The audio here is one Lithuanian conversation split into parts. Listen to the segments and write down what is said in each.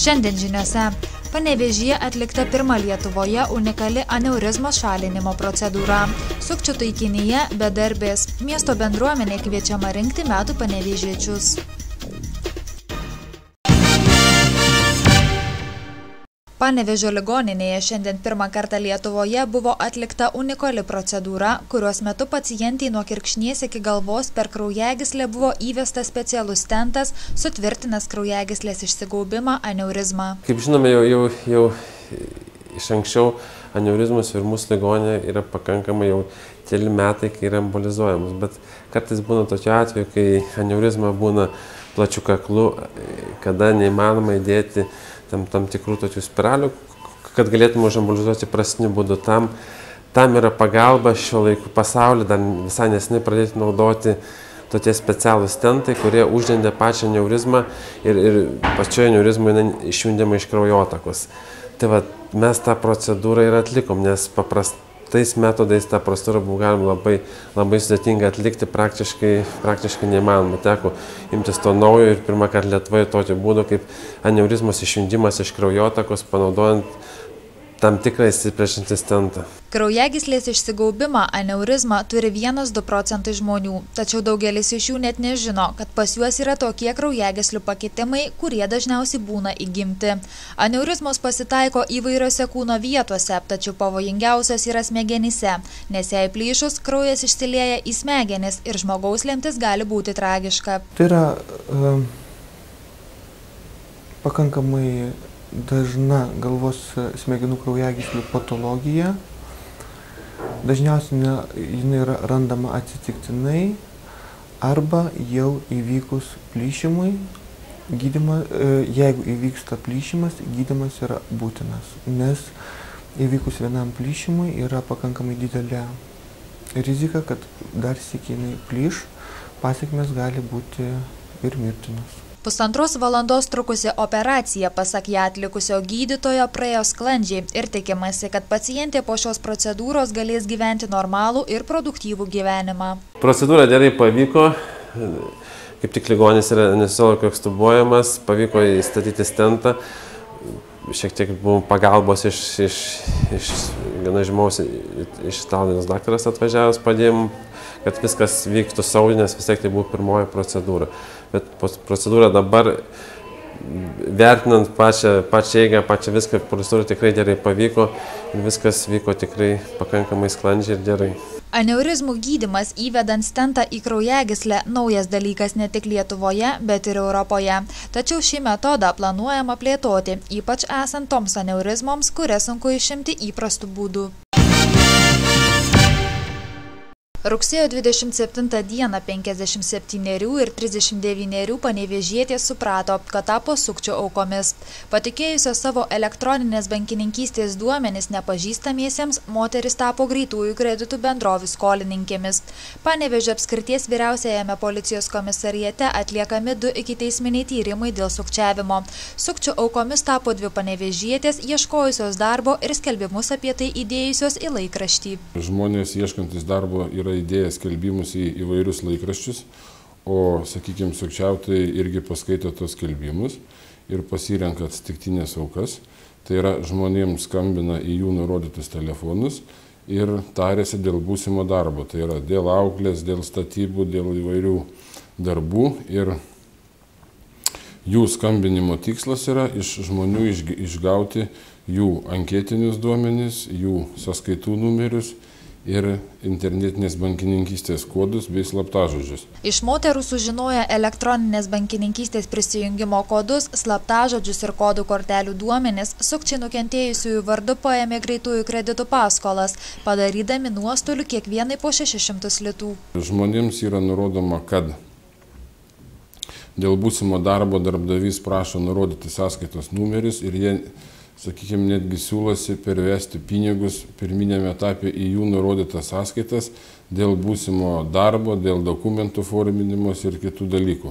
Šiandien žiniose Panevėžyje atlikta pirma Lietuvoje unikali aneurizmos šalinimo procedūra. Sukčių taikinyje bedarbės. Miesto bendruomenė kviečiama rinkti metų panevėžiečius. Panevėžio ligoninėje šiandien pirmą kartą Lietuvoje buvo atlikta unikali procedūra, kurios metu pacientai nuo kirkšnies iki galvos per kraujagyslę buvo įvestas specialus stentas, sutvirtinęs kraujagyslės išsigaubimą aneurizmą. Kaip žinome, jau iš anksčiau aneurizmos ir mūsų ligoninė yra pakankamai jau keli metai, kai yra embolizuojamos, bet kartais būna tokiu atveju, kai aneurizma būna plačiu kaklu, kada neįmanoma įdėti tam tikrų tokių spiralių, kad galėtume užembolizuoti prastiniu būdu. Tam yra pagalba šio laikų pasaulyje, dar visai neseniai pradėti naudoti tokie specialūs stentai, kurie uždengia pačią aneurizmą ir pačioje aneurizmoje išjungiama iš kraujotakos. Tai va, mes tą procedūrą ir atlikom, nes paprastais metodais tą procedūrą buvo galima labai sudėtinga atlikti, praktiškai neįmanoma. Teko imtis to naujo ir pirmą kartą Lietuvoje tokio būdo kaip aneurizmos išjungimas iš kraujotakos, panaudojant tam tikrą įsiplėšiantį stentą. Kraujagyslės išsigaubimą aneurizmą turi 1–2 procentai žmonių, tačiau daugelis iš jų net nežino, kad pas juos yra tokie kraujagyslių pakitimai, kurie dažniausiai būna įgimti. Aneurizmos pasitaiko įvairiose kūno vietose, tačiau pavojingiausios yra smegenyse, nes jei plyšus, kraujas išsilieja į smegenis ir žmogaus lemtis gali būti tragiška. Tai yra pakankamai dažna galvos smegenų kraujagyslių patologija. Dažniausiai jinai yra randama atsitiktinai arba jau įvykus plyšimui. Jeigu įvyksta plyšimas, gydymas yra būtinas, nes įvykus vienam plyšimui yra pakankamai didelė rizika, kad dar sykį jinai plyš, pasekmės gali būti ir mirtinos. 1,5 valandos trukusi operacija, pasak ją atlikusio gydytojo, praėjo sklandžiai ir tikimasi, kad pacientė po šios procedūros galės gyventi normalų ir produktyvų gyvenimą. Procedūra gerai pavyko, kaip tik ligonis yra anesteziologų ekstubuojamas, pavyko įstatyti stentą, šiek tiek buvo pagalbos iš viena žmogaus, iš Italijos daktaras atvažiavęs, padėjom, kad viskas vyktų saugiai, nes vis tiek tai buvo pirmoji procedūra. Bet procedūra dabar, vertinant pačią eigą, pačią viską, procedūra tikrai gerai pavyko ir viskas vyko tikrai pakankamai sklandžiai ir gerai. Aneurizmų gydymas įvedant stentą į kraujagyslę naujas dalykas ne tik Lietuvoje, bet ir Europoje. Tačiau šį metodą planuojama plėtoti, ypač esant toms aneurizmoms, kurias sunku išimti įprastų būdų. Rugsėjo 27 dieną 57 ir 39 panevėžietės suprato, kad tapo sukčių aukomis. Patikėjusios savo elektroninės bankininkystės duomenis nepažįstamiesiems, moteris tapo greitųjų kreditų bendrovių skolininkėmis. Panevėžio apskrities vyriausiajame policijos komisariate atliekami 2 ikiteisminiai tyrimai dėl sukčiavimo. Sukčių aukomis tapo 2 panevėžietės, ieškojusios darbo ir skelbimus apie tai įdėjusios į laikraštį. Žmonės ieškantis darbo yra įdėję skelbimus į įvairius laikraščius, o, sakykime, sukčiautojai irgi paskaito tos skelbimus ir pasirenka atsitiktinės aukas. Tai yra, žmonėms skambina į jų nurodytus telefonus ir tarėsi dėl būsimo darbo. Tai yra dėl auklės, dėl statybų, dėl įvairių darbų. Ir jų skambinimo tikslas yra iš žmonių išgauti jų anketinius duomenis, jų sąskaitų numerius ir internetinės bankininkystės kodus bei slaptažodžius. Iš moterų sužinoję elektroninės bankininkystės prisijungimo kodus, slaptažodžius ir kodų kortelių duomenis, sukčiai nukentėjusiųjų vardu paėmė greitųjų kreditų paskolas, padarydami nuostolių kiekvienai po 600 litų. Žmonėms yra nurodoma, kad dėl būsimo darbo darbdavys prašo nurodyti sąskaitos numerius ir jie, sakykime, netgi siūlosi pervesti pinigus pirminėme etape į jų nurodytas sąskaitas dėl būsimo darbo, dėl dokumentų forminimos ir kitų dalykų.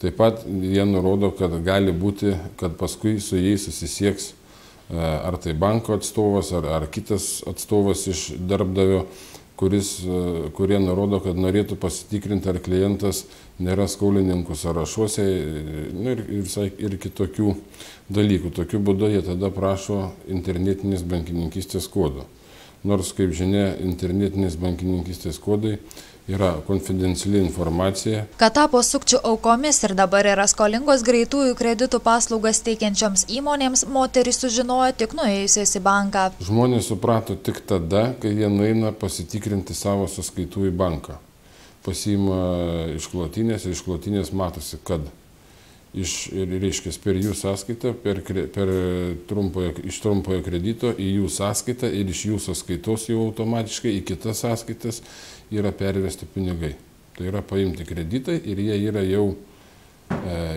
Taip pat jie nurodo, kad gali būti, kad paskui su jais susisieks ar tai banko atstovas, ar kitas atstovas iš darbdavio, kurie nurodo, kad norėtų pasitikrinti, ar klientas nėra skolininkų sąrašuose ir kitokių dalykų. Tokiu būdu jie tada prašo internetinės bankininkystės kodo. Nors, kaip žinia, internetinės bankininkystės kodai yra konfidenciali informacija. Kad tapo sukčių aukomis ir dabar yra skolingos greitųjų kreditų paslaugas teikiančioms įmonėms, moterys sužinojo tik nuėjusios į banką. Žmonės suprato tik tada, kai jie nueina pasitikrinti savo sąskaitų į banką. Pasiima išklotinės ir išklotinės matosi, kad per jų sąskaitą, iš trumpojo kredito į jų sąskaitą ir iš jų sąskaitos jau automatiškai į kitas sąskaitas yra pervesti pinigai. Tai yra paimti kreditai ir jie yra jau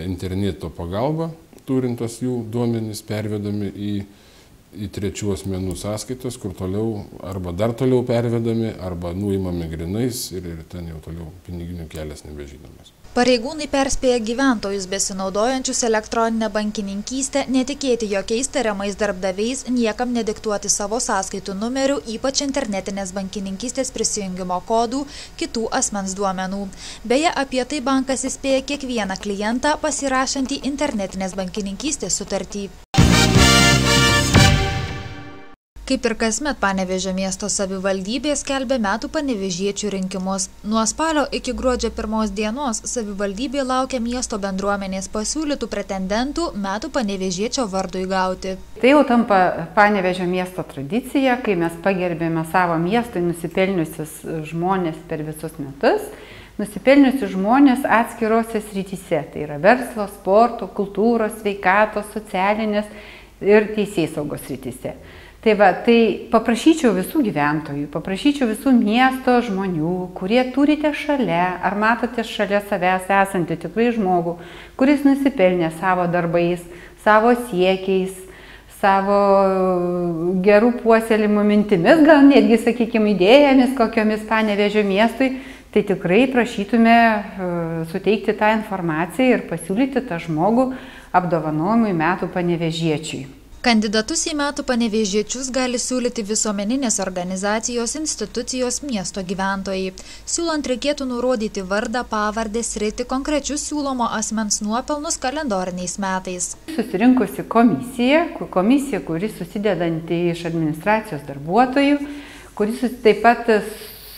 interneto pagalba, turintos jų duomenys pervedami į trečių asmenų sąskaitas, kur toliau arba dar toliau pervedami, arba nuimami grinais ir ten jau toliau piniginių kelias nebežinomas. Pareigūnai perspėja gyventojus besinaudojančius elektroninę bankininkystę netikėti jokiais tariamais darbdaviais, niekam nediktuoti savo sąskaitų numerių, ypač internetinės bankininkystės prisijungimo kodų, kitų asmens duomenų. Beje, apie tai bankas įspėja kiekvieną klientą pasirašantį internetinės bankininkystės sutartį. Kaip ir kasmet Panevėžio miesto savivaldybė skelbia metų panevėžiečių rinkimus. Nuo spalio iki gruodžio 1 dienos savivaldybė laukia miesto bendruomenės pasiūlytų pretendentų metų panevėžiečio vardui gauti. Tai jau tampa Panevėžio miesto tradicija, kai mes pagerbėme savo miestui nusipelniusius žmonės per visus metus. Nusipelniusius žmonės atskirose srityse, tai yra verslo, sporto, kultūros, sveikatos, socialinės ir teisėsaugos srityse. Tai paprašyčiau visų gyventojų, paprašyčiau visų miesto žmonių, kurie turite šalia, ar matote šalia savęs esantį tikrai žmogų, kuris nusipelnė savo darbais, savo siekiais, savo gerų puoselėjimų mintimis, gal netgi, sakykime, idėjomis kokiomis Panevėžio miestui, tai tikrai prašytume suteikti tą informaciją ir pasiūlyti tą žmogų apdovanojimui metų panevėžiečiui. Kandidatus į metų panevėžiečius gali siūlyti visuomeninės organizacijos, institucijos, miesto gyventojai. Siūlant reikėtų nurodyti vardą, pavardę, sritį, konkrečius siūlomo asmens nuopelnus kalendoriniais metais. Susirinkusi komisija, kuri susidedanti iš administracijos darbuotojų, kuris taip pat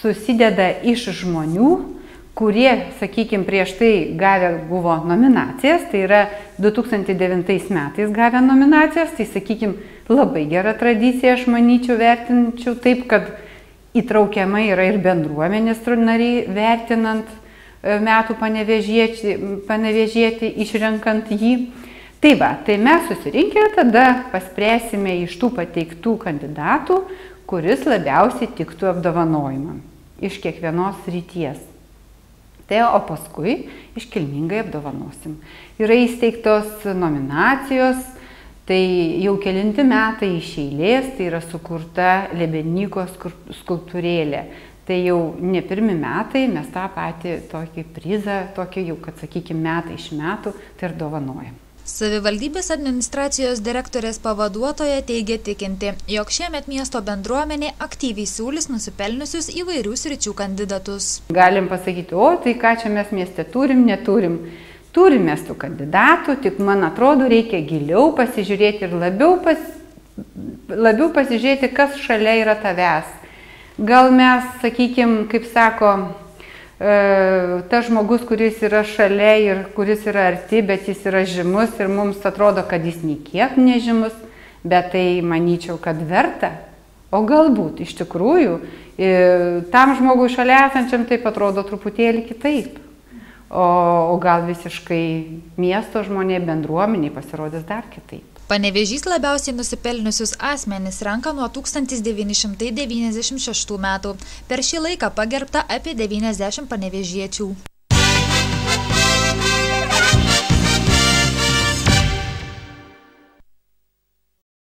susideda iš žmonių, kurie, sakykime, prieš tai gavę buvo nominacijas, tai yra 2009 metais gavę nominacijas, tai, sakykime, labai gera tradicija, aš manyčiau, vertinčiau taip, kad įtraukiama yra ir bendruomenės nariai, vertinant metų panevėžietį, išrenkant jį. Tai mes susirinkę tada paspręsime iš tų pateiktų kandidatų, kuris labiausiai tiktų apdovanojimam iš kiekvienos srities. O paskui iškilmingai apdovanosim. Yra įsteigtos nominacijos, tai jau kelinti metai iš eilės, tai yra sukurta Lebenykos skulptūrėlė. Tai jau ne pirmi metai, mes tą patį tokį prizą, tokį jau, kad sakykime, metai iš metų, tai ir dovanojam. Savivaldybės administracijos direktorės pavaduotoja teigia tikinti, jog šiemet miesto bendruomenė aktyviai siūlys nusipelniusius įvairių sričių kandidatus. Galim pasakyti, tai ką čia mes mieste turim, neturim. Turim mes tų kandidatų, tik man atrodo reikia giliau pasižiūrėti ir labiau pasižiūrėti, kas šalia yra tavęs. Gal mes, sakykime, kaip sako, tas žmogus, kuris yra šalia ir kuris yra arti, bet jis yra žymus ir mums atrodo, kad jis niekiek nežymus, bet tai manyčiau, kad verta. O galbūt iš tikrųjų tam žmogui šalia esančiam taip atrodo truputėlį kitaip. O gal visiškai miesto žmonė bendruomeniai pasirodys dar kitaip. Panevėžys labiausiai nusipelniusius asmenis renka nuo 1996 metų. Per šį laiką pagerbta apie 90 panevėžiečių.